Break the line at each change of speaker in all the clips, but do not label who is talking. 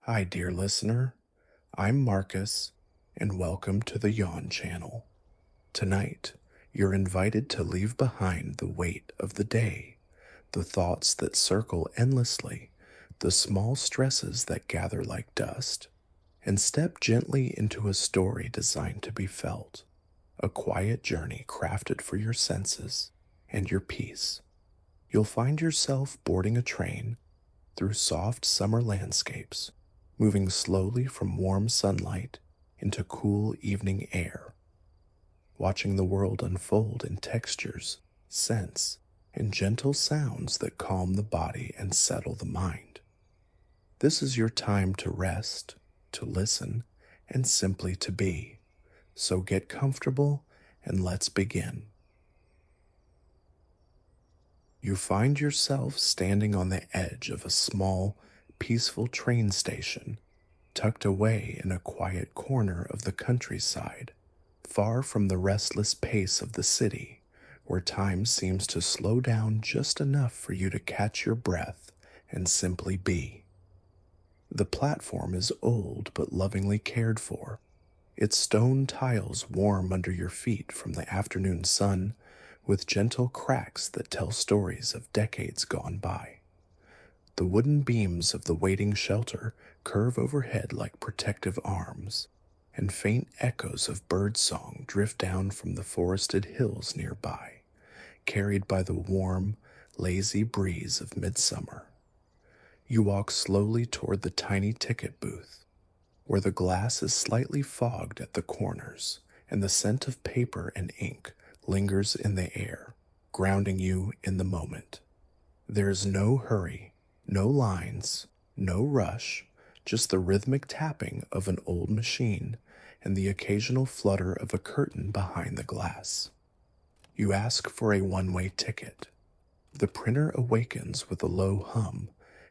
Hi, dear listener. I'm Marcus, and welcome to the Yawn Channel. Tonight, you're invited to leave behind the weight of the day, the thoughts that circle endlessly, the small stresses that gather like dust, and step gently into a story designed to be felt, a quiet journey crafted for your senses and your peace. You'll find yourself boarding a train through soft summer landscapes, moving slowly from warm sunlight into cool evening air, watching the world unfold in textures, scents, and gentle sounds that calm the body and settle the mind. This is your time to rest, to listen, and simply to be. So get comfortable and let's begin. You find yourself standing on the edge of a small, peaceful train station, tucked away in a quiet corner of the countryside, far from the restless pace of the city, where time seems to slow down just enough for you to catch your breath and simply be. The platform is old but lovingly cared for, its stone tiles warm under your feet from the afternoon sun, with gentle cracks that tell stories of decades gone by. The wooden beams of the waiting shelter curve overhead like protective arms, and faint echoes of birdsong drift down from the forested hills nearby, carried by the warm, lazy breeze of midsummer. You walk slowly toward the tiny ticket booth, where the glass is slightly fogged at the corners, and the scent of paper and ink lingers in the air, grounding you in the moment. There is no hurry, no lines, no rush, just the rhythmic tapping of an old machine and the occasional flutter of a curtain behind the glass. You ask for a one-way ticket. The printer awakens with a low hum,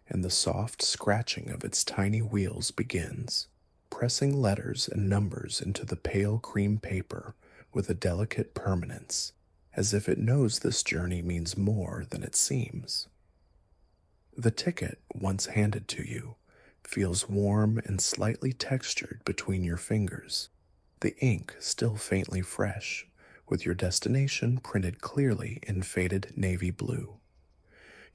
and the soft scratching of its tiny wheels begins, pressing letters and numbers into the pale cream paper with a delicate permanence, as if it knows this journey means more than it seems. The ticket, once handed to you, feels warm and slightly textured between your fingers, the ink still faintly fresh, with your destination printed clearly in faded navy blue.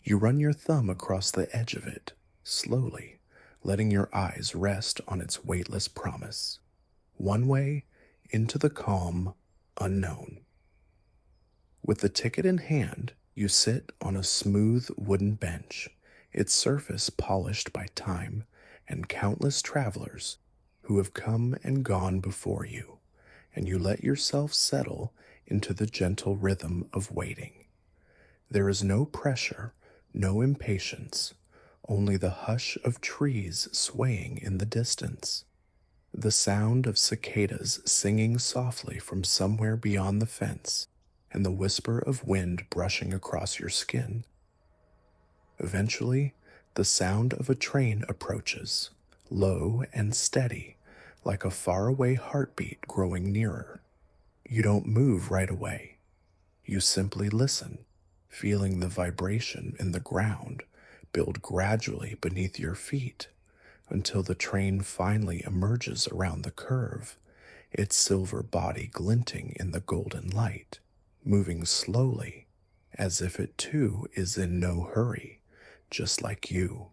You run your thumb across the edge of it, slowly, letting your eyes rest on its weightless promise. One way into the calm, unknown. With the ticket in hand, you sit on a smooth wooden bench, its surface polished by time and countless travelers who have come and gone before you, and you let yourself settle into the gentle rhythm of waiting. There is no pressure, no impatience, only the hush of trees swaying in the distance, the sound of cicadas singing softly from somewhere beyond the fence, and the whisper of wind brushing across your skin. Eventually, the sound of a train approaches, low and steady, like a faraway heartbeat growing nearer. You don't move right away. You simply listen, feeling the vibration in the ground build gradually beneath your feet until the train finally emerges around the curve, its silver body glinting in the golden light, moving slowly, as if it too is in no hurry, just like you.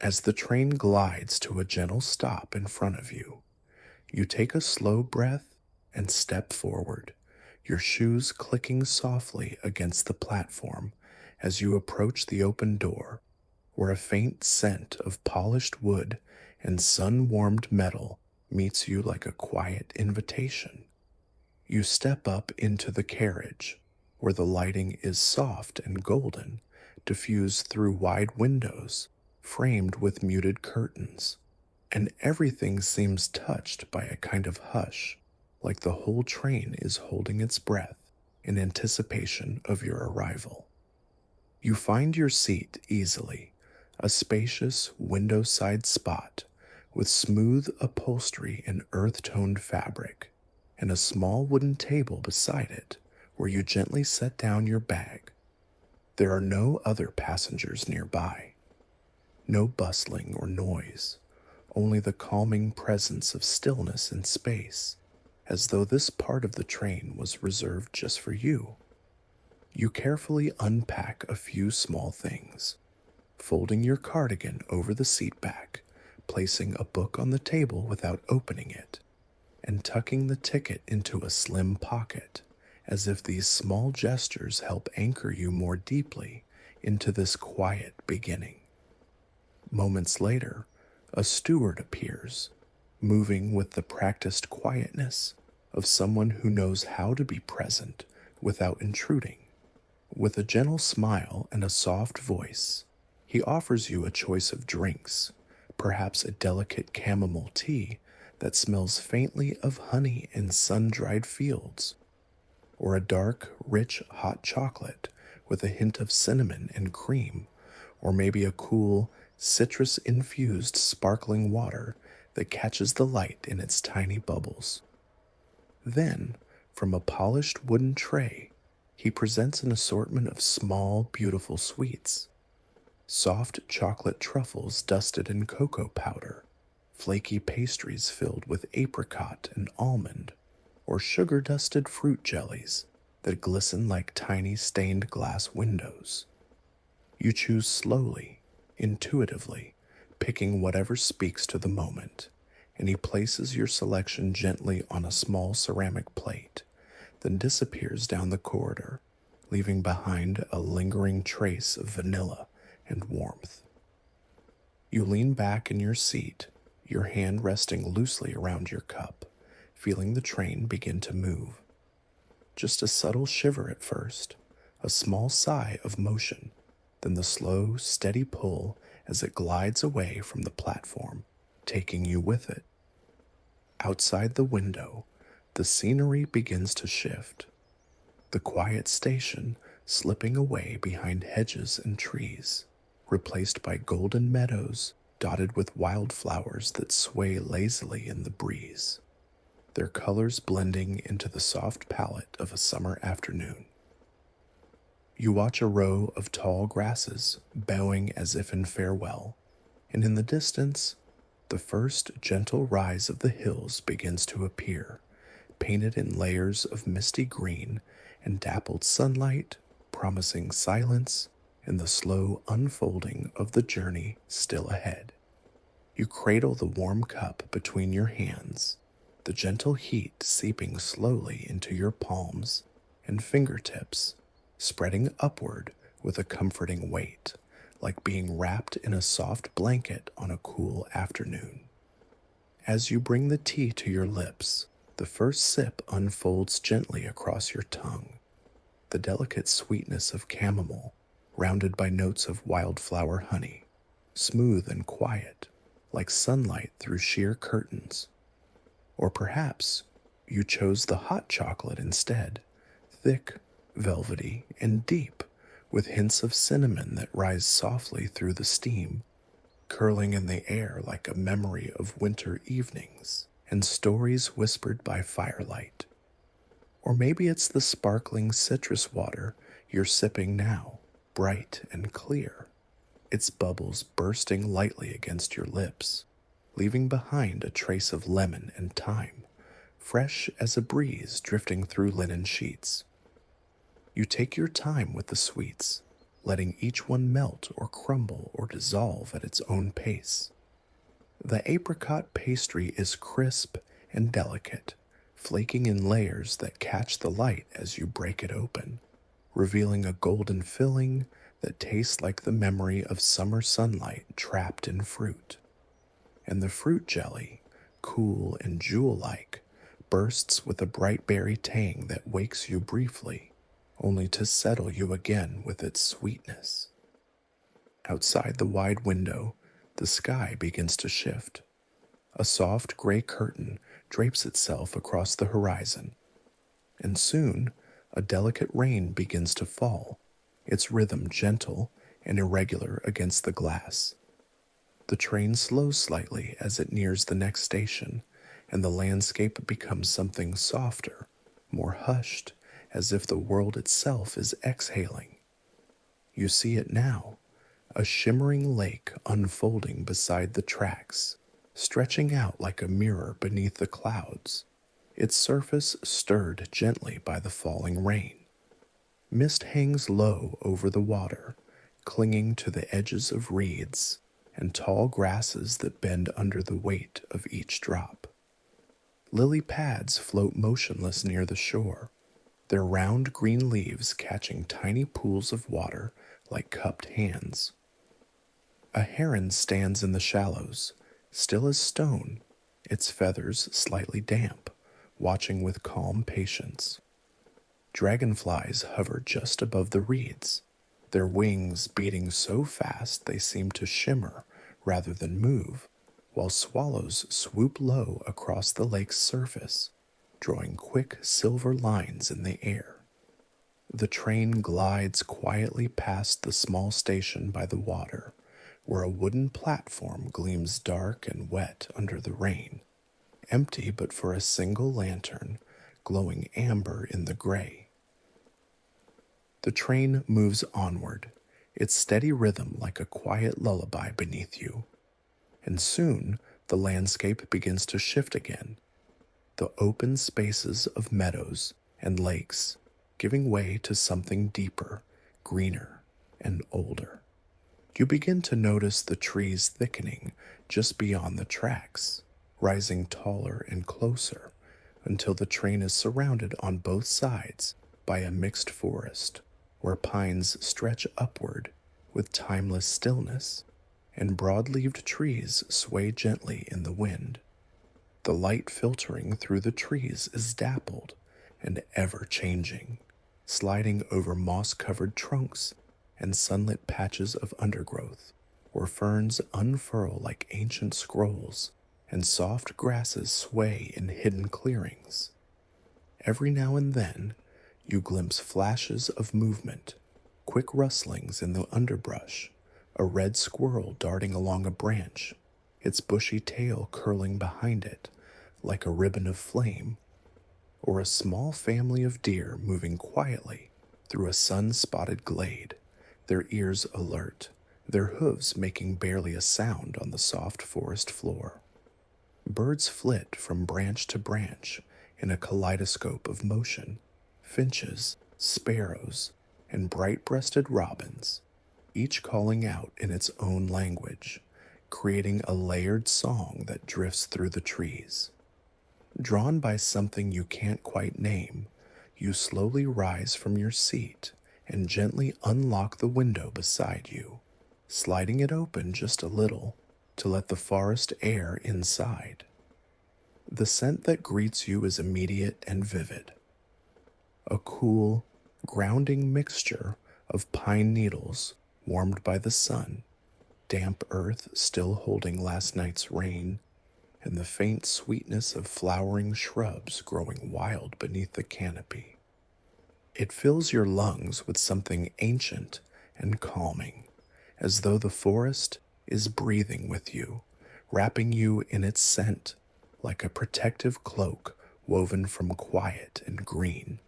As the train glides to a gentle stop in front of you, you take a slow breath and step forward, your shoes clicking softly against the platform as you approach the open door, where a faint scent of polished wood and sun-warmed metal meets you like a quiet invitation. You step up into the carriage, where the lighting is soft and golden, diffused through wide windows, framed with muted curtains, and everything seems touched by a kind of hush, like the whole train is holding its breath in anticipation of your arrival. You find your seat easily, a spacious window-side spot with smooth upholstery and earth-toned fabric, and a small wooden table beside it where you gently set down your bag. There are no other passengers nearby. No bustling or noise, only the calming presence of stillness and space, as though this part of the train was reserved just for you. You carefully unpack a few small things, folding your cardigan over the seat back, placing a book on the table without opening it, and tucking the ticket into a slim pocket, as if these small gestures help anchor you more deeply into this quiet beginning. Moments later, a steward appears, moving with the practiced quietness of someone who knows how to be present without intruding. With a gentle smile and a soft voice, he offers you a choice of drinks, perhaps a delicate chamomile tea that smells faintly of honey and sun-dried fields, or a dark, rich hot chocolate with a hint of cinnamon and cream, or maybe a cool, citrus-infused sparkling water that catches the light in its tiny bubbles. Then, from a polished wooden tray, he presents an assortment of small, beautiful sweets. Soft chocolate truffles dusted in cocoa powder, flaky pastries filled with apricot and almond, or sugar-dusted fruit jellies that glisten like tiny stained glass windows. You choose slowly, intuitively, picking whatever speaks to the moment, and he places your selection gently on a small ceramic plate, then disappears down the corridor, leaving behind a lingering trace of vanilla and warmth. You lean back in your seat, your hand resting loosely around your cup, feeling the train begin to move. Just a subtle shiver at first, a small sigh of motion, then the slow, steady pull as it glides away from the platform, taking you with it. Outside the window, the scenery begins to shift. The quiet station slipping away behind hedges and trees, replaced by golden meadows dotted with wildflowers that sway lazily in the breeze, their colors blending into the soft palette of a summer afternoon. You watch a row of tall grasses bowing as if in farewell, and in the distance, the first gentle rise of the hills begins to appear, painted in layers of misty green and dappled sunlight, promising silence and the slow unfolding of the journey still ahead. You cradle the warm cup between your hands, the gentle heat seeping slowly into your palms and fingertips, spreading upward with a comforting weight, like being wrapped in a soft blanket on a cool afternoon. As you bring the tea to your lips, the first sip unfolds gently across your tongue, the delicate sweetness of chamomile, rounded by notes of wildflower honey, smooth and quiet, like sunlight through sheer curtains. Or perhaps you chose the hot chocolate instead, thick, velvety, and deep, with hints of cinnamon that rise softly through the steam, curling in the air like a memory of winter evenings and stories whispered by firelight. Or maybe it's the sparkling citrus water you're sipping now, bright and clear, its bubbles bursting lightly against your lips, leaving behind a trace of lemon and thyme, fresh as a breeze drifting through linen sheets. You take your time with the sweets, letting each one melt or crumble or dissolve at its own pace. The apricot pastry is crisp and delicate, flaking in layers that catch the light as you break it open, revealing a golden filling that tastes like the memory of summer sunlight trapped in fruit. And the fruit jelly, cool and jewel-like, bursts with a bright berry tang that wakes you briefly, only to settle you again with its sweetness. Outside the wide window, the sky begins to shift. A soft gray curtain drapes itself across the horizon, and soon a delicate rain begins to fall, its rhythm gentle and irregular against the glass. The train slows slightly as it nears the next station, and the landscape becomes something softer, more hushed, as if the world itself is exhaling. You see it now, a shimmering lake unfolding beside the tracks, stretching out like a mirror beneath the clouds, its surface stirred gently by the falling rain. Mist hangs low over the water, clinging to the edges of reeds and tall grasses that bend under the weight of each drop. Lily pads float motionless near the shore, their round green leaves catching tiny pools of water like cupped hands. A heron stands in the shallows, still as stone, its feathers slightly damp, watching with calm patience. Dragonflies hover just above the reeds, their wings beating so fast they seem to shimmer rather than move, while swallows swoop low across the lake's surface, drawing quick silver lines in the air. The train glides quietly past the small station by the water, where a wooden platform gleams dark and wet under the rain, empty but for a single lantern glowing amber in the gray. The train moves onward, its steady rhythm like a quiet lullaby beneath you. And soon the landscape begins to shift again, the open spaces of meadows and lakes giving way to something deeper, greener, and older. You begin to notice the trees thickening just beyond the tracks, rising taller and closer until the train is surrounded on both sides by a mixed forest where pines stretch upward with timeless stillness and broad-leaved trees sway gently in the wind. The light filtering through the trees is dappled and ever-changing, sliding over moss-covered trunks and sunlit patches of undergrowth, where ferns unfurl like ancient scrolls and soft grasses sway in hidden clearings. Every now and then, you glimpse flashes of movement, quick rustlings in the underbrush, a red squirrel darting along a branch, its bushy tail curling behind it like a ribbon of flame, or a small family of deer moving quietly through a sun-spotted glade, their ears alert, their hooves making barely a sound on the soft forest floor. Birds flit from branch to branch in a kaleidoscope of motion, finches, sparrows, and bright-breasted robins, each calling out in its own language, creating a layered song that drifts through the trees. Drawn by something you can't quite name, you slowly rise from your seat and gently unlock the window beside you, sliding it open just a little to let the forest air inside. The scent that greets you is immediate and vivid. A cool, grounding mixture of pine needles warmed by the sun, damp earth still holding last night's rain, and the faint sweetness of flowering shrubs growing wild beneath the canopy. It fills your lungs with something ancient and calming, as though the forest is breathing with you, wrapping you in its scent like a protective cloak woven from quiet and green.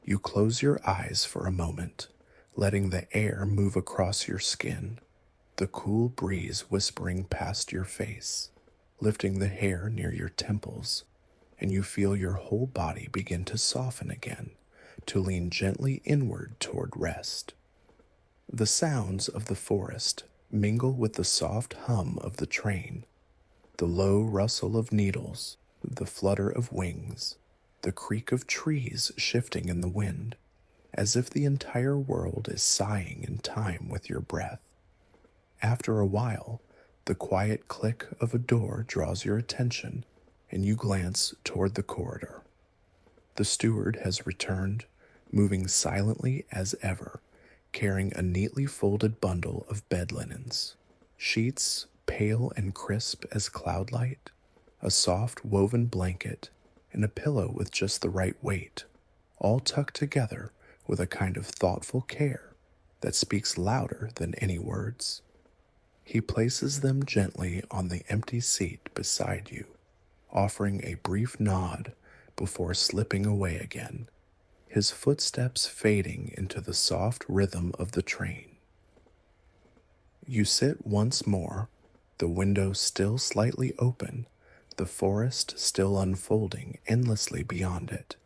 You close your eyes for a moment, letting the air move across your skin, the cool breeze whispering past your face, lifting the hair near your temples, and you feel your whole body begin to soften again, to lean gently inward toward rest. The sounds of the forest mingle with the soft hum of the train, the low rustle of needles, the flutter of wings, the creak of trees shifting in the wind, as if the entire world is sighing in time with your breath. After a while, the quiet click of a door draws your attention, and you glance toward the corridor. The steward has returned, moving silently as ever, carrying a neatly folded bundle of bed linens, sheets pale and crisp as cloudlight, a soft woven blanket, and a pillow with just the right weight, all tucked together with a kind of thoughtful care that speaks louder than any words. He places them gently on the empty seat beside you, offering a brief nod before slipping away again, his footsteps fading into the soft rhythm of the train. You sit once more, the window still slightly open, the forest still unfolding endlessly beyond it,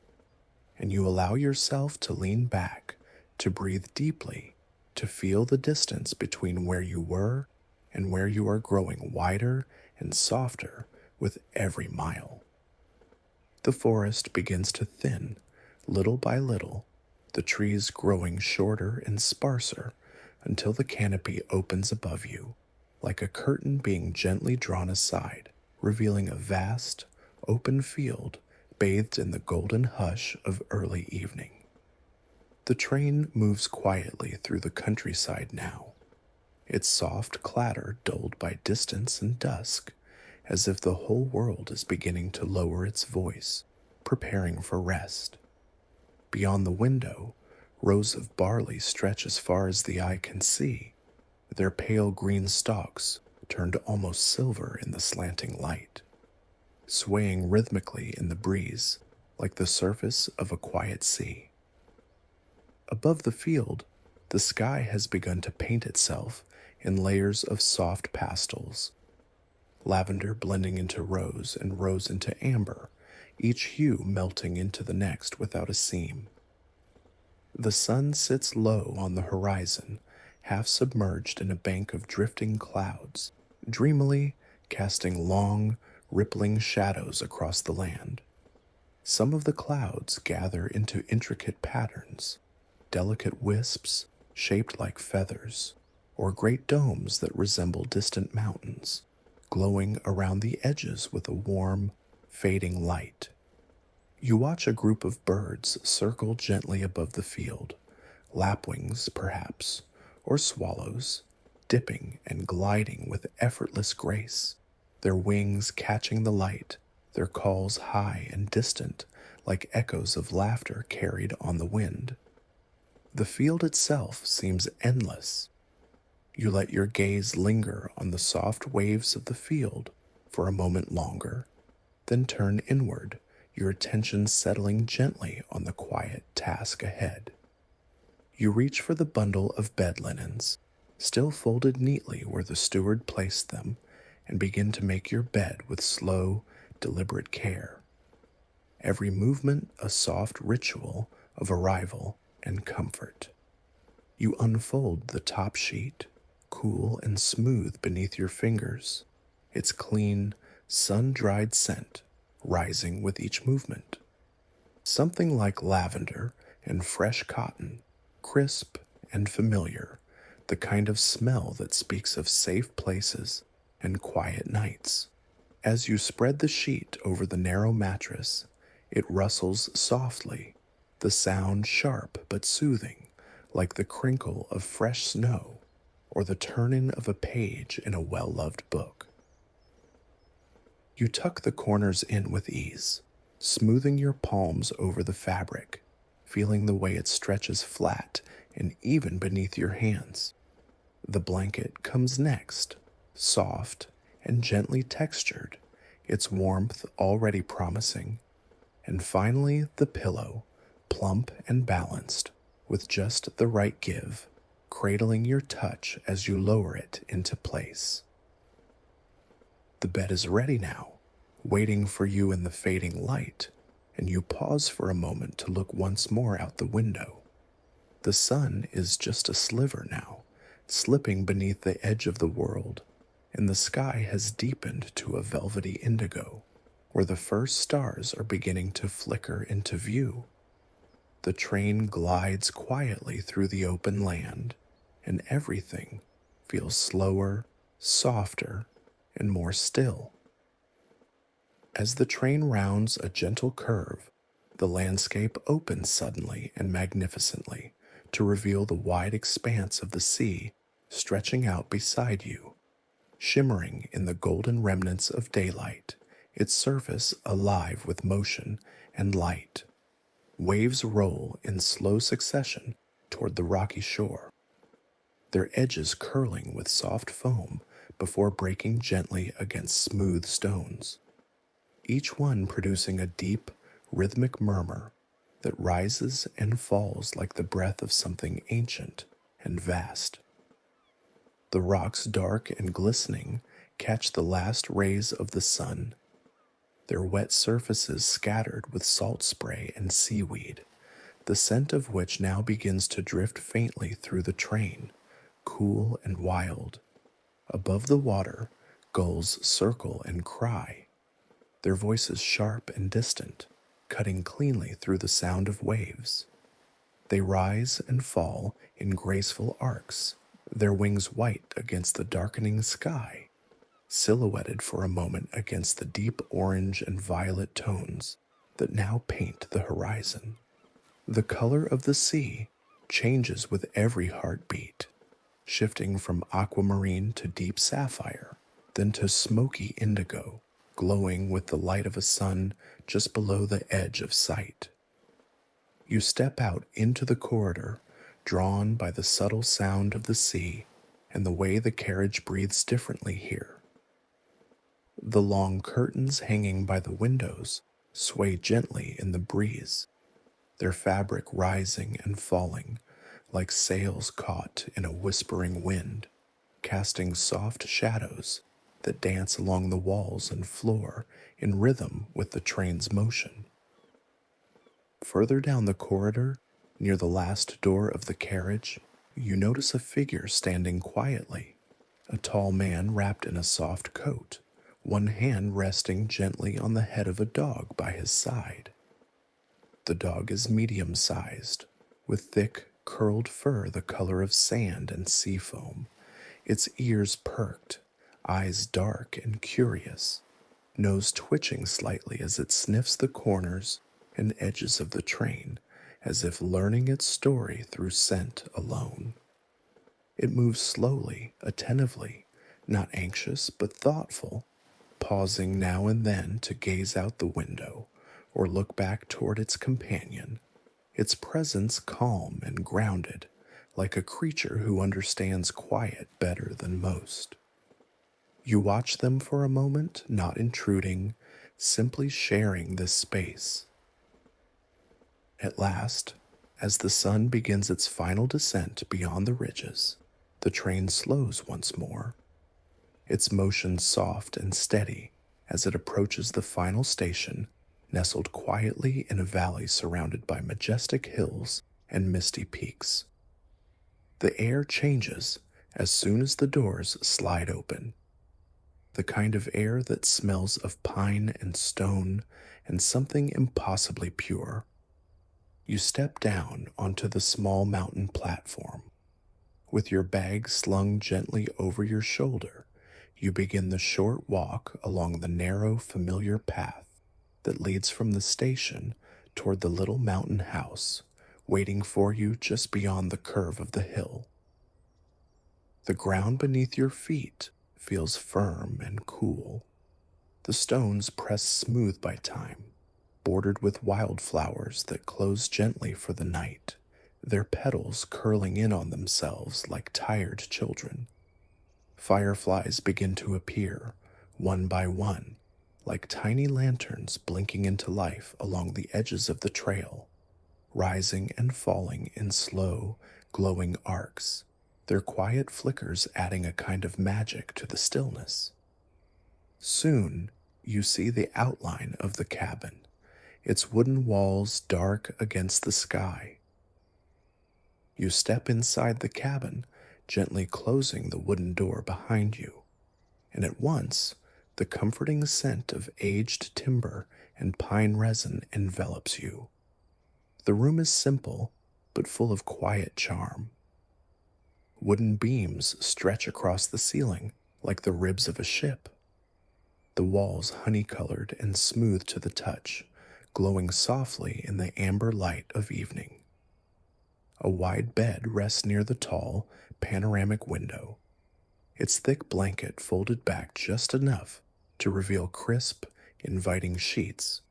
and you allow yourself to lean back, to breathe deeply, to feel the distance between where you were and where you are growing wider and softer with every mile. The forest begins to thin, little by little, the trees growing shorter and sparser until the canopy opens above you, like a curtain being gently drawn aside, revealing a vast, open field bathed in the golden hush of early evening. The train moves quietly through the countryside now, its soft clatter dulled by distance and dusk, as if the whole world is beginning to lower its voice, preparing for rest. Beyond the window, rows of barley stretch as far as the eye can see, their pale green stalks turned almost silver in the slanting light, swaying rhythmically in the breeze like the surface of a quiet sea. Above the field, the sky has begun to paint itself in layers of soft pastels, lavender blending into rose and rose into amber, each hue melting into the next without a seam. The sun sits low on the horizon, half submerged in a bank of drifting clouds, dreamily casting long, rippling shadows across the land. Some of the clouds gather into intricate patterns, delicate wisps shaped like feathers, or great domes that resemble distant mountains, glowing around the edges with a warm, fading light. You watch a group of birds circle gently above the field, lapwings perhaps, or swallows, dipping and gliding with effortless grace, their wings catching the light, their calls high and distant like echoes of laughter carried on the wind. The field itself seems endless. You let your gaze linger on the soft waves of the field for a moment longer, then turn inward, your attention settling gently on the quiet task ahead. You reach for the bundle of bed linens, still folded neatly where the steward placed them, and begin to make your bed with slow, deliberate care. Every movement a soft ritual of arrival and comfort. You unfold the top sheet, cool and smooth beneath your fingers, its clean, sun-dried scent rising with each movement. Something like lavender and fresh cotton, crisp and familiar, the kind of smell that speaks of safe places and quiet nights. As you spread the sheet over the narrow mattress, it rustles softly, the sound sharp but soothing, like the crinkle of fresh snow or the turning of a page in a well-loved book. You tuck the corners in with ease, smoothing your palms over the fabric, feeling the way it stretches flat and even beneath your hands. The blanket comes next, soft and gently textured, its warmth already promising, and finally the pillow, plump and balanced, with just the right give, cradling your touch as you lower it into place. The bed is ready now, waiting for you in the fading light, and you pause for a moment to look once more out the window. The sun is just a sliver now, slipping beneath the edge of the world, and the sky has deepened to a velvety indigo, where the first stars are beginning to flicker into view. The train glides quietly through the open land, and everything feels slower, softer, and more still. As the train rounds a gentle curve, the landscape opens suddenly and magnificently to reveal the wide expanse of the sea stretching out beside you, shimmering in the golden remnants of daylight, its surface alive with motion and light. Waves roll in slow succession toward the rocky shore, their edges curling with soft foam before breaking gently against smooth stones, each one producing a deep, rhythmic murmur that rises and falls like the breath of something ancient and vast. The rocks, dark and glistening, catch the last rays of the sun, their wet surfaces scattered with salt spray and seaweed, the scent of which now begins to drift faintly through the train, cool and wild. Above the water, gulls circle and cry, their voices sharp and distant, cutting cleanly through the sound of waves. They rise and fall in graceful arcs, their wings white against the darkening sky, silhouetted for a moment against the deep orange and violet tones that now paint the horizon. The color of the sea changes with every heartbeat, shifting from aquamarine to deep sapphire, then to smoky indigo, glowing with the light of a sun just below the edge of sight. You step out into the corridor, drawn by the subtle sound of the sea and the way the carriage breathes differently here. The long curtains hanging by the windows sway gently in the breeze, their fabric rising and falling like sails caught in a whispering wind, casting soft shadows that dance along the walls and floor in rhythm with the train's motion. Further down the corridor, near the last door of the carriage, you notice a figure standing quietly, a tall man wrapped in a soft coat, one hand resting gently on the head of a dog by his side. The dog is medium-sized, with thick, curled fur the color of sand and sea foam, its ears perked, eyes dark and curious, nose twitching slightly as it sniffs the corners and edges of the train, as if learning its story through scent alone. It moves slowly, attentively, not anxious but thoughtful, pausing now and then to gaze out the window or look back toward its companion, its presence calm and grounded, like a creature who understands quiet better than most. You watch them for a moment, not intruding, simply sharing this space. At last, as the sun begins its final descent beyond the ridges, the train slows once more, its motion soft and steady as it approaches the final station, nestled quietly in a valley surrounded by majestic hills and misty peaks. The air changes as soon as the doors slide open, the kind of air that smells of pine and stone and something impossibly pure. You step down onto the small mountain platform. With your bag slung gently over your shoulder, you begin the short walk along the narrow, familiar path that leads from the station toward the little mountain house, waiting for you just beyond the curve of the hill. The ground beneath your feet feels firm and cool, the stones pressed smooth by time, bordered with wildflowers that close gently for the night, their petals curling in on themselves like tired children. Fireflies begin to appear, one by one, like tiny lanterns blinking into life along the edges of the trail, rising and falling in slow, glowing arcs, their quiet flickers adding a kind of magic to the stillness. Soon, you see the outline of the cabin, its wooden walls dark against the sky. You step inside the cabin, gently closing the wooden door behind you, and at once the comforting scent of aged timber and pine resin envelops you. The room is simple, but full of quiet charm. Wooden beams stretch across the ceiling like the ribs of a ship, the walls honey-colored and smooth to the touch, glowing softly in the amber light of evening. A wide bed rests near the tall, panoramic window, its thick blanket folded back just enough to reveal crisp, inviting sheets,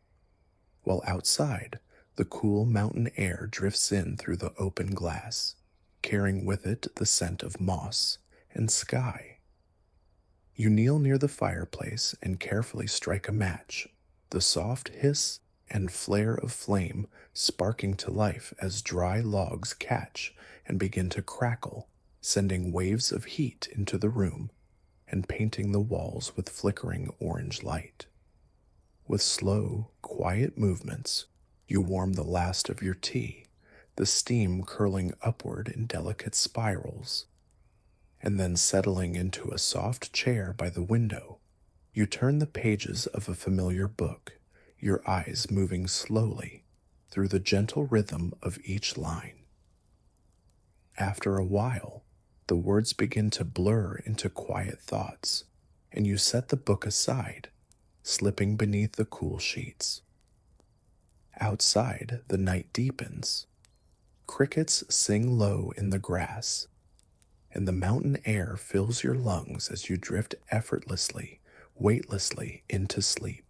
while outside, the cool mountain air drifts in through the open glass, carrying with it the scent of moss and sky. You kneel near the fireplace and carefully strike a match, the soft hiss and flare of flame sparking to life as dry logs catch and begin to crackle, sending waves of heat into the room and painting the walls with flickering orange light. With slow, quiet movements, you warm the last of your tea, the steam curling upward in delicate spirals, and then settling into a soft chair by the window, you turn the pages of a familiar book, your eyes moving slowly through the gentle rhythm of each line. After a while, the words begin to blur into quiet thoughts, and you set the book aside, slipping beneath the cool sheets. Outside, the night deepens. Crickets sing low in the grass, and the mountain air fills your lungs as you drift effortlessly, weightlessly into sleep.